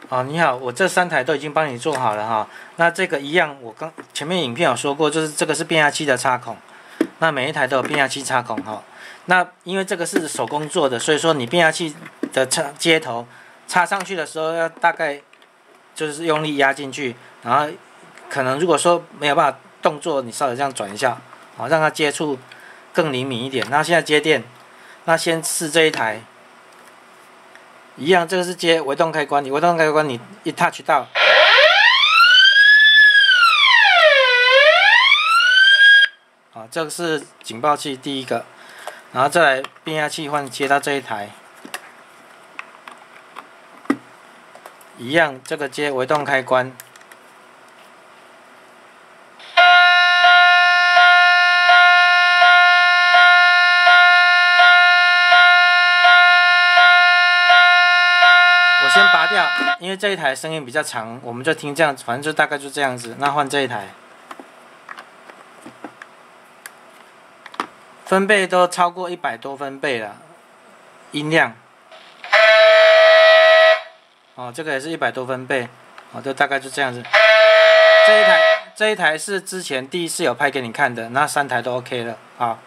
哦，你好，我这3台都已经帮你做好了哈。那这个一样，我前面影片有说过，就是这个是变压器的插孔，那每一台都有变压器插孔哈。那因为这个是手工做的，所以说你变压器的接头插上去的时候，要大概就是用力压进去，然后可能如果说没有办法动作，你稍微这样转一下，好，让它接触更灵敏一点。那现在接电，那先试这一台。一样，这个是接微动开关，你微动开关你一 touch 到，好，这个是警报器第一个，然后再来变压器换接到这一台，一样，这个接微动开关。我先拔掉，因为这一台声音比较长，我们就听这样子，反正就大概就这样子。那换这一台，分贝都超过100多分贝了，音量。哦，这个也是100多分贝，哦，就大概就这样子。这一台是之前第一次有拍给你看的，那3台都 OK 了，好。